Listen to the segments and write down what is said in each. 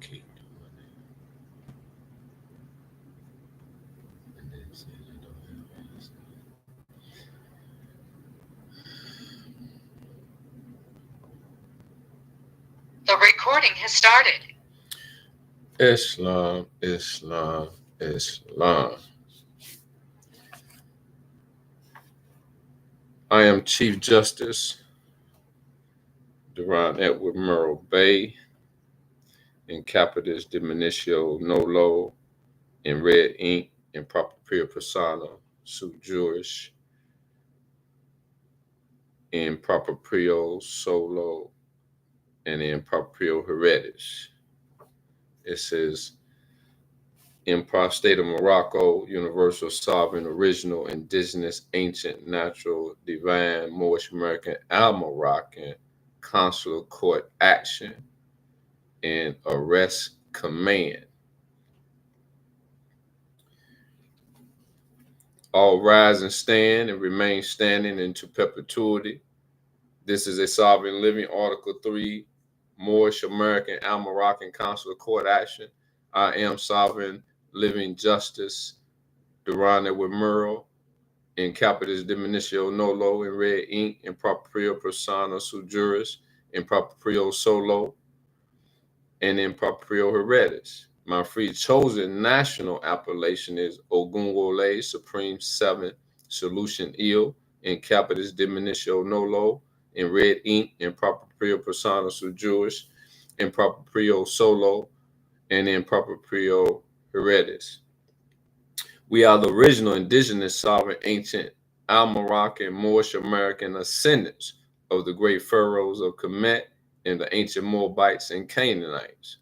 Kate. And then said I don't have The recording has started. Islam, Islam, Islam. I am Chief Justice Duran Edward Murrow Bay in Capitis Diminutio Nolo in red ink in propria persona sub juris in proprio solo and in proprio heredis. It says in prostate of Morocco, universal, sovereign, original, indigenous, ancient, natural, divine, Moorish American, Al Moroccan, consular court action, and arrest command. All rise and stand and remain standing into perpetuity. This is a sovereign living Article 3, Moorish American, Al Moroccan consular court action. I am sovereign living justice, Duran Edward Murrow, in capitis diminutio nolo in red ink in proprio persona sub juris in proprio solo and in proprio heredis. My free chosen national appellation is Ogunwole Supreme 7 Solution Ill in capitis diminutio nolo in red ink in proprio persona sub juris in proprio solo and in proprio heredis. We are the original indigenous, sovereign, ancient, Al-Moroccan, Moorish American ascendants of the great pharaohs of Kemet and the ancient Moabites and Canaanites.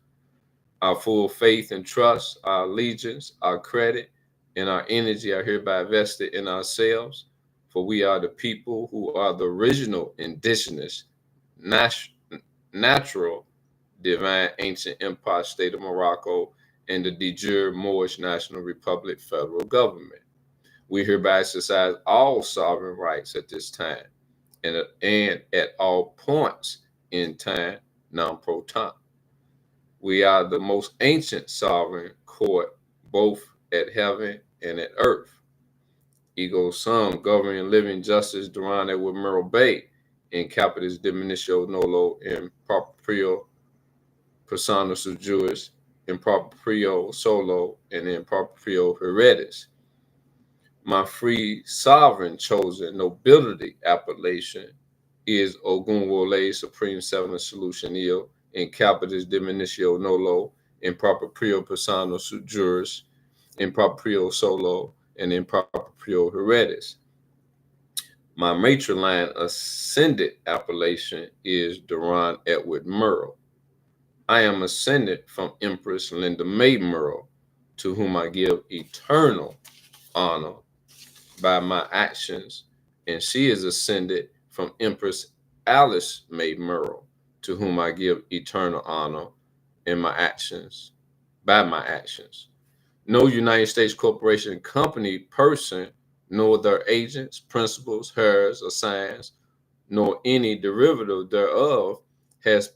Our full faith and trust, our allegiance, our credit, and our energy are hereby vested in ourselves, for we are the people who are the original indigenous, natural, divine, ancient empire state of Morocco and the de jure Moorish National Republic federal government. We hereby exercise all sovereign rights at this time and at all points in time, non pro tempore. We are the most ancient sovereign court, both at heaven and at earth. Ego sum, governing living justice, Duran Edward Murrow Bay, in capitis diminutio nolo in proprio persona sub juris, in proprio solo, and in proprio heredis. My free sovereign chosen nobility appellation is Ogunwole Supreme 7 Solution Ill in capitis diminutio nolo in proprio persona sub juris, in proprio solo, and in proprio heredis. My matrilineal ascended appellation is Duran Edward Murrow. I am ascended from Empress Linda May Murrow, to whom I give eternal honor by my actions, and she is ascended from Empress Alice May Murrow, to whom I give eternal honor in my actions, by my actions. No United States corporation, company, person, nor their agents, principals, heirs, or signs, nor any derivative thereof has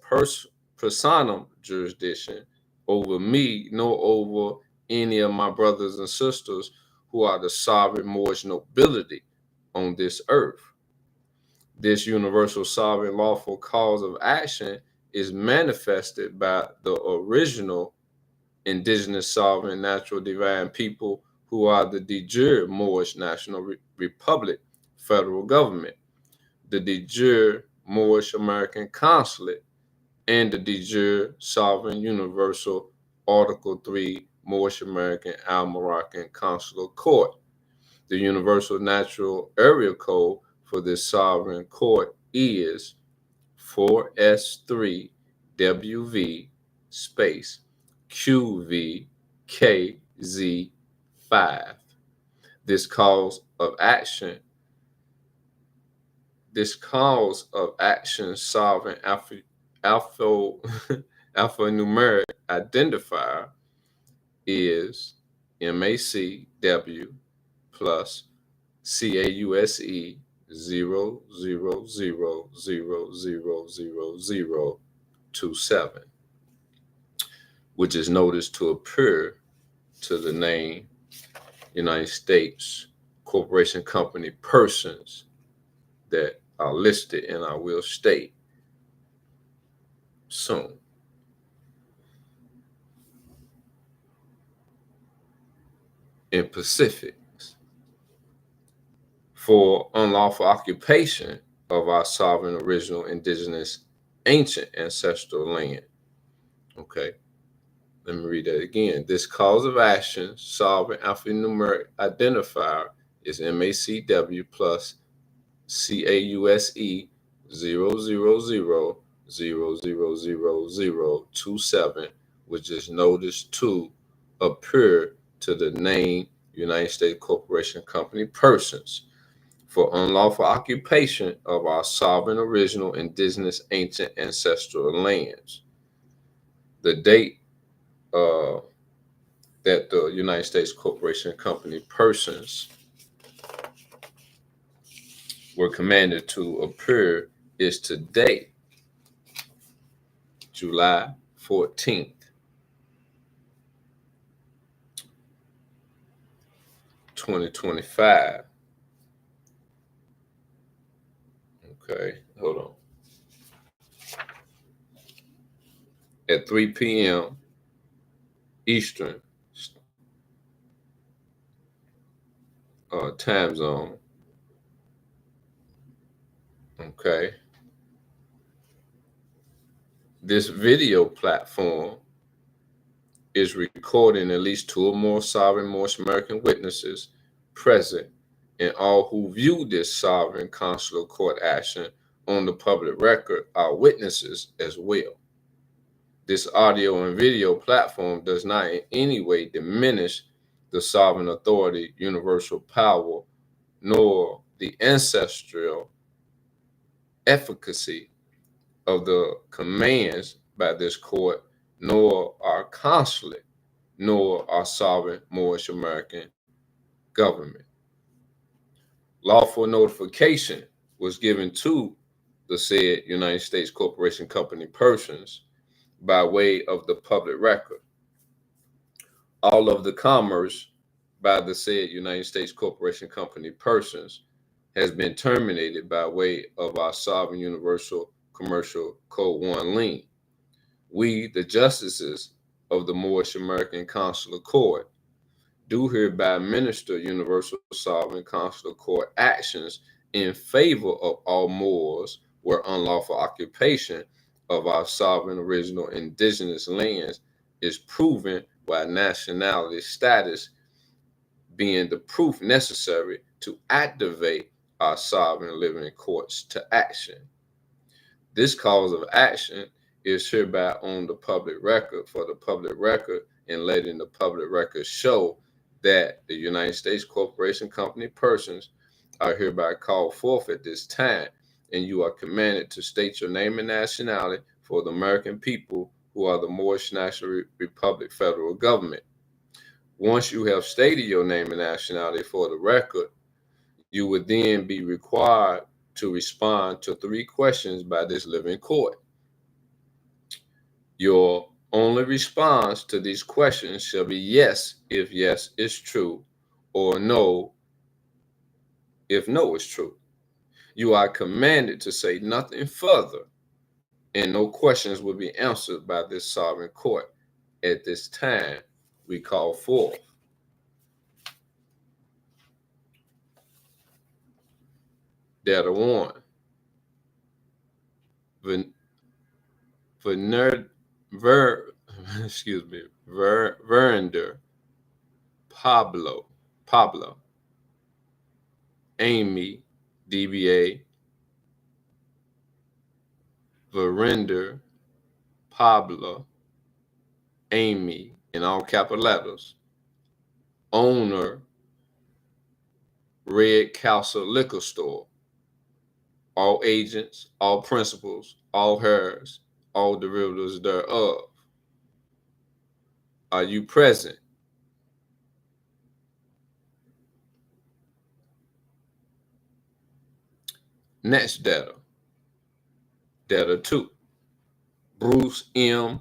personam jurisdiction over me, nor over any of my brothers and sisters who are the sovereign Moorish nobility on this earth. This universal sovereign lawful cause of action is manifested by the original indigenous sovereign natural divine people who are the de jure Moorish National Republic federal government, the de jure Moorish American consulate, and the de jure sovereign universal Article 3 Moorish American Al Moroccan consular court. The universal natural area code for this sovereign court is 4S3WV space QVKZ5. This cause of action, sovereign alpha alphanumeric identifier is MACW plus CAUSE 000000027. which is noticed to appear to the name United States corporation, company, persons that are listed, and I will state soon. In Pacifics, for unlawful occupation of our sovereign, original, indigenous, ancient ancestral land. Okay, let me read that again. This cause of action, sovereign alphanumeric identifier, is MACW plus CAUSE 000000027, which is noticed to appear to the name United States corporation, company, persons for unlawful occupation of our sovereign, original, indigenous, ancient ancestral lands. The date that the United States corporation, company, persons were commanded to appear is today, July 14th, 2025. Okay, hold on. At 3 p.m. Eastern time zone. Okay. This video platform is recording at least 2 or more sovereign Moorish American witnesses present, and all who view this sovereign consular court action on the public record are witnesses as well. This audio and video platform does not in any way diminish the sovereign authority, universal power, nor the ancestral efficacy of the commands by this court, nor our consulate, nor our sovereign Moorish American government. Lawful notification was given to the said United States corporation, company, persons by way of the public record. All of the commerce by the said United States corporation, company, persons has been terminated by way of our sovereign universal commercial Code 1 lien. We, the justices of the Moorish American Consular Court, do hereby administer universal sovereign consular court actions in favor of all Moors where unlawful occupation of our sovereign, original, indigenous lands is proven, by nationality status being the proof necessary to activate our sovereign living courts to action. This cause of action is hereby on the public record for the public record, and letting the public record show that the United States corporation, company, persons are hereby called forth at this time, and you are commanded to state your name and nationality for the American people who are the Moorish National Republic federal government. Once you have stated your name and nationality for the record, you would then be required to respond to 3 questions by this living court. Your only response to these questions shall be yes if yes is true, or no if no is true. You are commanded to say nothing further, and no questions will be answered by this sovereign court. At this time, we call forth Data 1. Verinder Pablo, Amy, DBA, Verinder Pablo, Amy, in all capital letters, owner, Red Castle Liquor Store, all agents, all principals, all heirs, all derivatives thereof. Are you present? Next data. Data 2. Bruce M.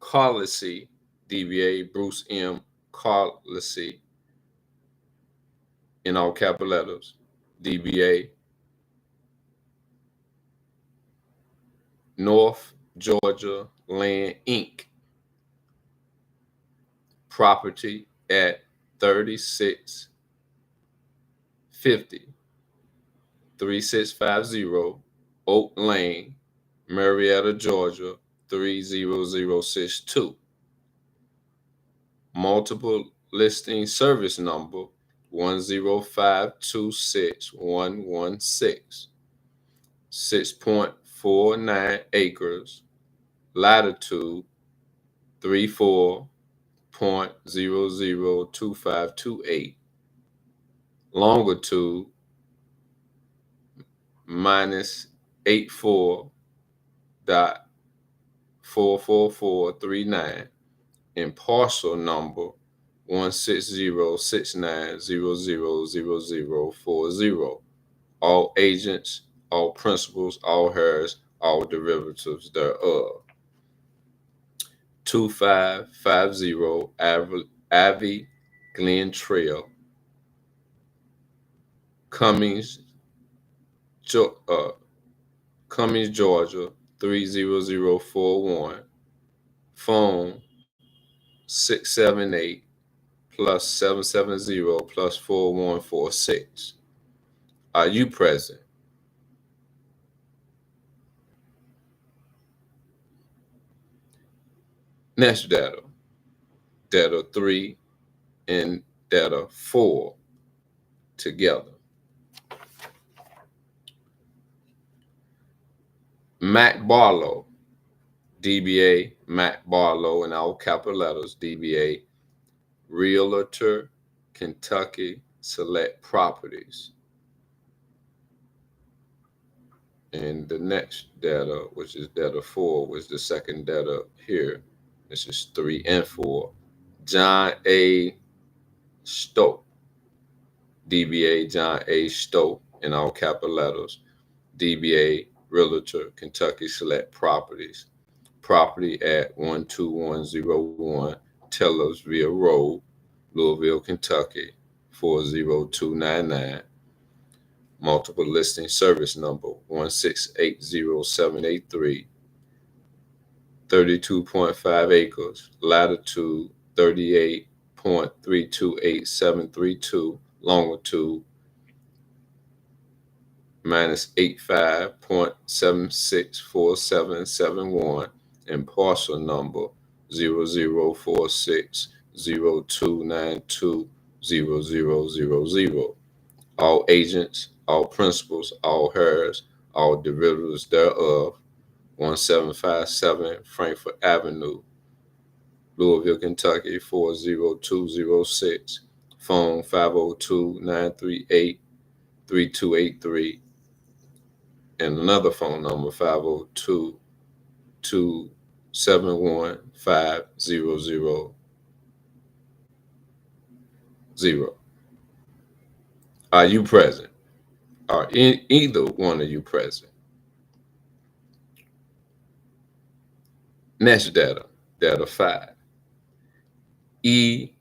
Carlisle, DBA Bruce M. Carlisle, in all capital letters, DBA North Georgia Land Inc. Property at 3650 Oak Lane, Marietta, Georgia 30062. Multiple listing service number 105261116. 6.49 acres, latitude 34.002528, longitude -84.44439, and parcel number 16069000040. All agents, all principals, all heirs, all derivatives thereof. 2550 Abbey Glen Trail, Cummings, Georgia 30041. Phone 678 plus 770 plus 4146. Are you present? Next data, data 3 and data 4 together. Mac Barlow, DBA Mac Barlow in all capital letters, DBA Realtor, Kentucky Select Properties. And the next data, which is data 4, was the second data here. This is 3 and 4. John A. Stowe, DBA John A. Stowe in all capital letters, DBA Realtor, Kentucky Select Properties. Property at 12101 Taylorsville Road, Louisville, Kentucky 40299. Multiple listing service number 1680783. 32.5 acres, latitude 38.328732, longitude -85.764771, and parcel number 004602920000. All agents, all principals, all heirs, all derivatives thereof. 1757 Frankfort Avenue, Louisville, Kentucky 40206. Phone 502-938-3283. And another phone number 502-271-5000. Are you present? Are either one of you present? Next data, data 5. E.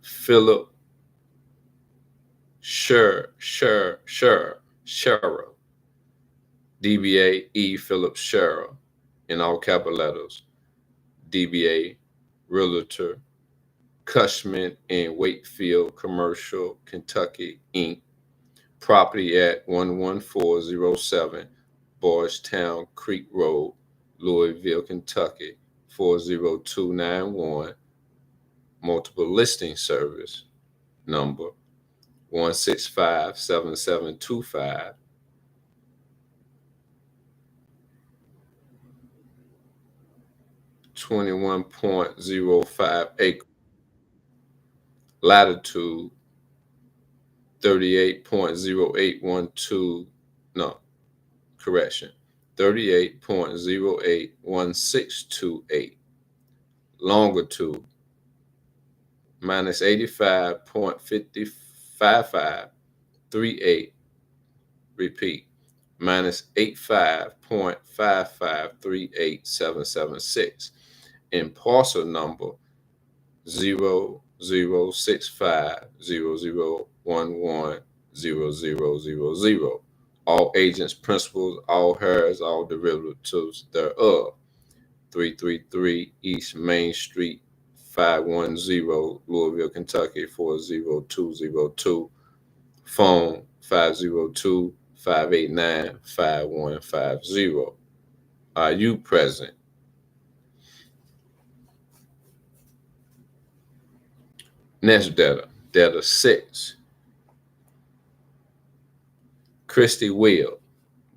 Philip Scherer, DBA E. Philip Scherer in all capital letters, DBA Realtor, Cushman and Wakefield Commercial, Kentucky, Inc. Property at 11407 Bardstown Creek Road, Louisville, Kentucky 40291. Multiple listing service number 1657725. 21.05 acres, latitude 38.0812, no, correction, 38.081628, longitude -85.5538, repeat, -85.55387776, in parcel number 006500110000. All agents, principals, all heirs, all derivatives thereof. 333 East Main Street, 510, Louisville, Kentucky, 40202. Phone 502-589-5150. Are you present? Next debtor, debtor 6. Christy Will,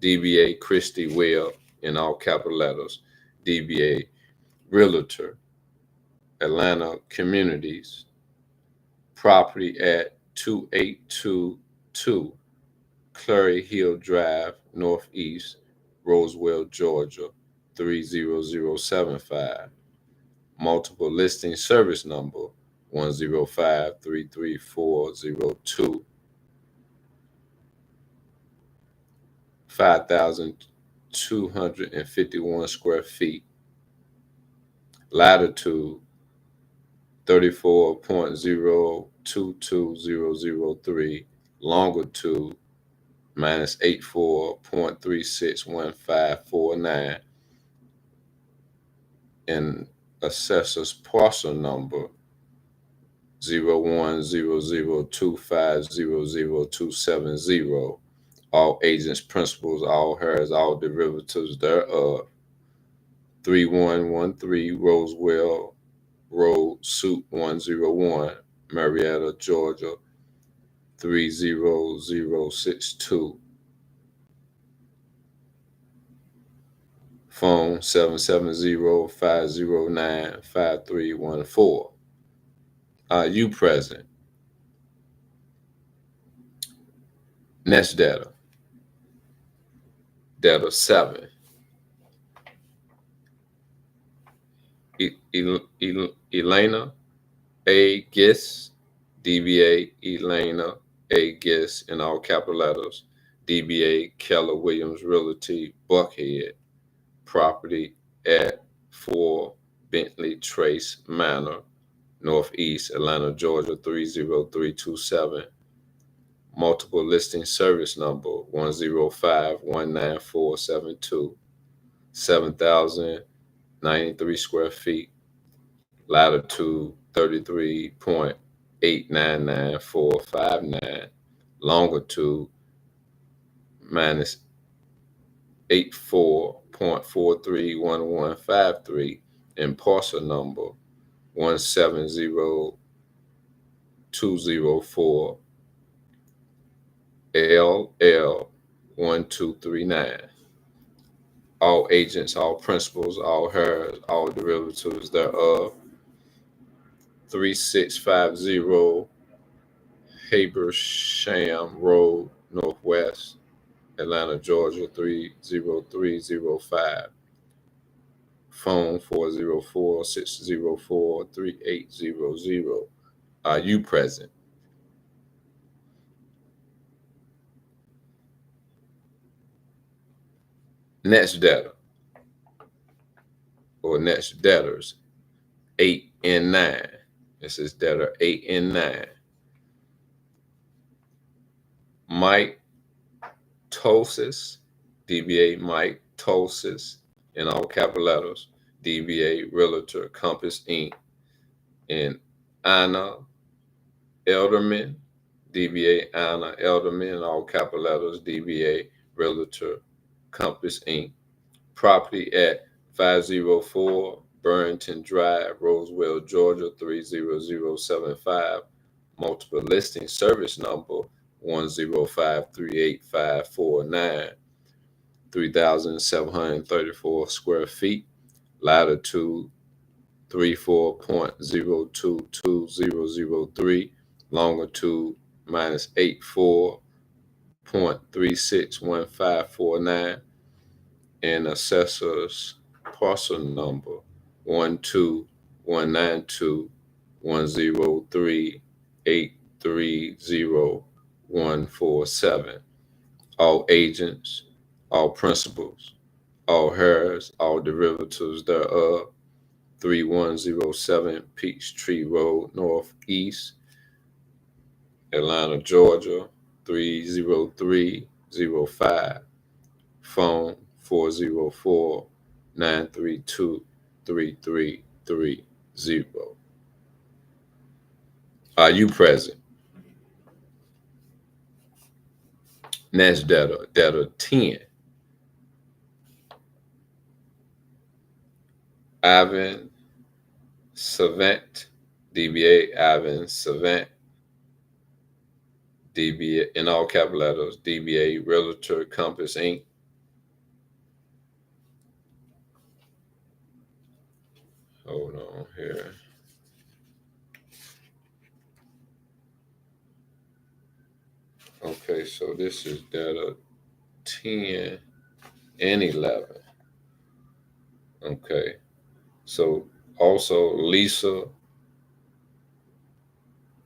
DBA Christy Will in all capital letters, DBA Realtor, Atlanta Communities, property at 2822 Clary Hill Drive, Northeast, Roswell, Georgia, 30075. Multiple listing service number 105-33402. 5,251 square feet. Latitude 34.022003. Longitude -84.361549. And assessor's parcel number 010025000270. All agents, principals, all heirs, all derivatives thereof. 3113 Roswell Road, Suite 101, Marietta, Georgia, 30062. Phone 770-509-5314. Are you present? Next debtor, debtor 7. Elena A. Giss, DBA Elena A. Giss in all capital letters, DBA Keller Williams Realty, Buckhead, property at 4 Bentley Trace Manor, Northeast, Atlanta, Georgia, 30327. Multiple listing service number 105-19472. 7,093 square feet. Latitude 33.899459. Longitude -84.431153. And parcel number 170-204 LL1239. All agents, all principals, all heirs, all derivatives thereof. 3650 Habersham Road, Northwest, Atlanta, Georgia, 30305. Phone 404-604-3800. Are you present? Next debtor, or next debtors, 8 and 9. This is debtor 8 and 9. Mike Tosis, DBA Mike Tosis in all capital letters, DBA Realtor Compass Inc. And Anna Elderman, DBA Anna Elderman in all capital letters, DBA Realtor Compass Inc. Property at 504 Burrington Drive, Roswell, Georgia, 30075. Multiple listing service number 105-38549. 3,734 square feet. Latitude 34.022003. Longitude -84.361549. And assessor's parcel number 12192-103-830-147. All agents, all principals, all heirs, all derivatives thereof. 3107 Peachtree Road, Northeast, Atlanta, Georgia, 30305. Phone 404-932-3330. Are you present? Next data 10. Ivan Savant, DBA Ivan Savant, DBA in all capital letters, DBA Realtor Compass Inc. Hold on here. Okay, so this is data 10 and 11. Okay, so also Lisa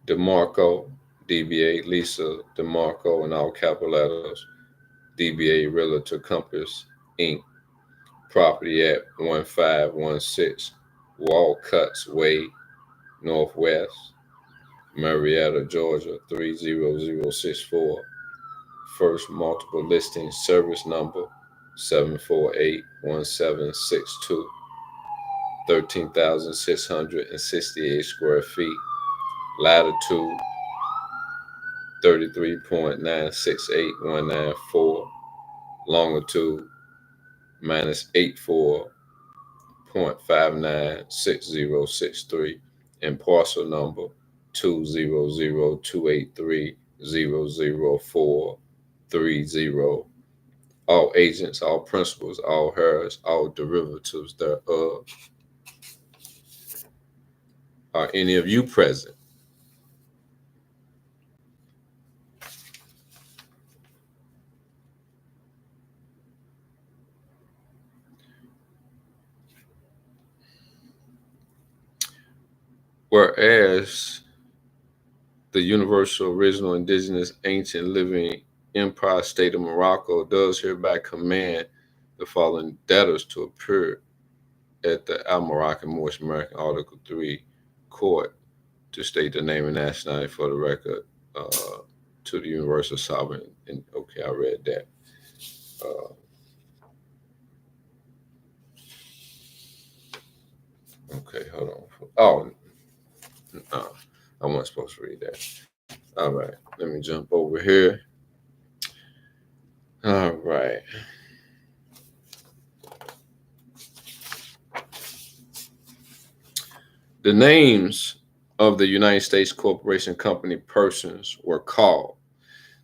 DeMarco, DBA Lisa DeMarco in all capital letters, DBA Realtor Compass Inc. Property at 1516 Walcuts Way, Northwest, Marietta, Georgia 30064. First multiple listing service number 7481762. 13,668 square feet. Latitude 33.968194. Longitude -84.596063. And parcel number 20028300430. All agents, all principals, all heirs, all derivatives thereof. Are any of you present? Whereas the universal, original, indigenous, ancient, living empire state of Morocco does hereby command the following debtors to appear at the Al Moroccan Moorish American Article 3 court to state the name and nationality for the record to the universal sovereign. And okay, I read that. Okay, hold on. Oh, no, I wasn't supposed to read that. All right, let me jump over here. All right. The names of the United States Corporation Company persons were called.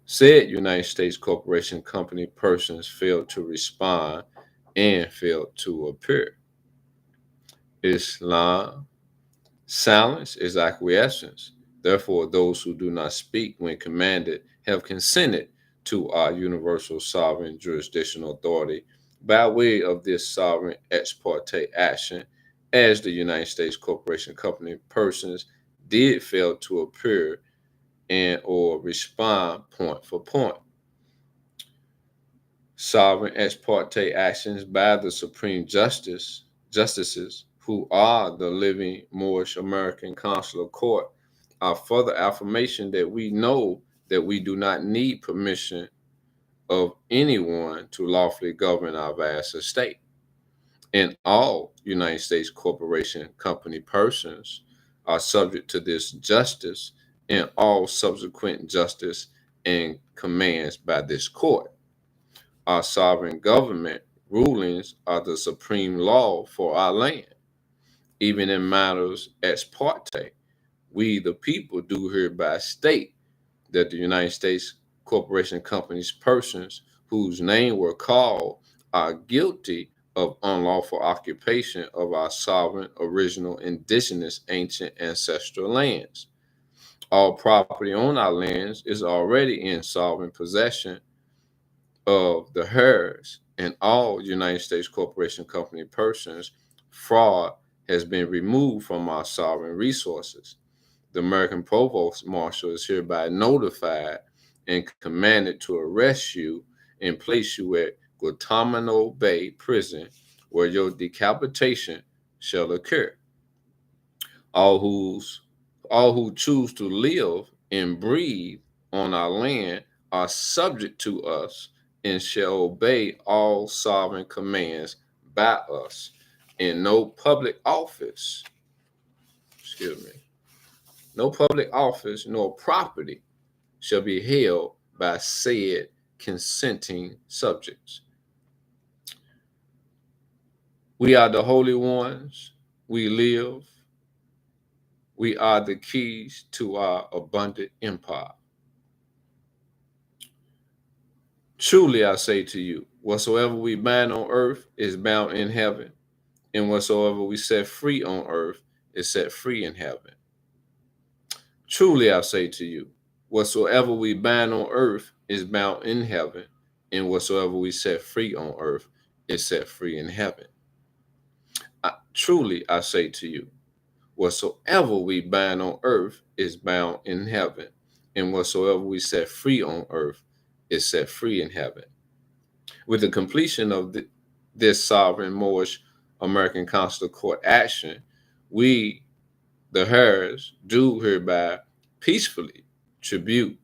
Said United States Corporation Company persons failed to respond and failed to appear. Islam. Silence is acquiescence. Therefore, those who do not speak when commanded have consented to our universal sovereign jurisdictional authority by way of this sovereign ex parte action, as the United States Corporation Company persons did fail to appear and or respond point for point. Sovereign ex parte actions by the Supreme Justices who are the living Moorish American Consular Court are further affirmation that we know that we do not need permission of anyone to lawfully govern our vast estate. And all United States Corporation Company persons are subject to this justice and all subsequent justice and commands by this court. Our sovereign government rulings are the supreme law for our land. Even in matters ex parte, we the people do hereby state that the United States Corporation Company's persons whose name were called are guilty of unlawful occupation of our sovereign, original, indigenous, ancient, ancestral lands. All property on our lands is already in sovereign possession of the heirs, and all United States Corporation Company persons. Fraud has been removed from our sovereign resources. The American Provost Marshal is hereby notified and commanded to arrest you and place you at Guantanamo Bay Prison, where your decapitation shall occur. All who choose to live and breathe on our land are subject to us and shall obey all sovereign commands by us. And no public office, no public office nor property shall be held by said consenting subjects. We are the holy ones. We live. We are the keys to our abundant empire. Truly I say to you, whatsoever we bind on earth is bound in heaven, and whatsoever we set free on earth is set free in heaven. Truly I say to you, whatsoever we bind on earth is bound in heaven, and whatsoever we set free on earth is set free in heaven. Truly I say to you, whatsoever we bind on earth is bound in heaven, and whatsoever we set free on earth is set free in heaven. With the completion of this sovereign Moorish American consular court action, we, the heirs, do hereby peacefully tribute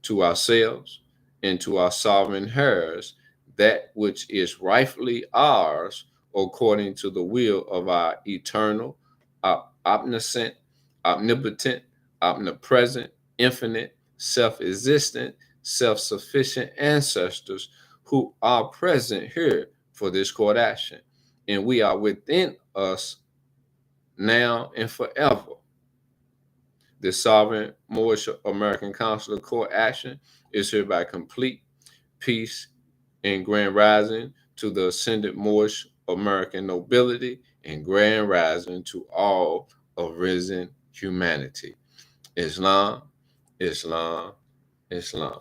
to ourselves and to our sovereign heirs that which is rightfully ours according to the will of our eternal, omniscient, omnipotent, omnipresent, infinite, self-existent, self-sufficient ancestors who are present here for this court action. And we are within us now and forever. The sovereign Moorish American consular court action is hereby complete. Peace and grand rising to the ascended Moorish American nobility, and grand rising to all of risen humanity. Islam, Islam, Islam.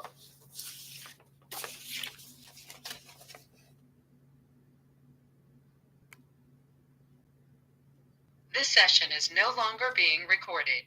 This session is no longer being recorded.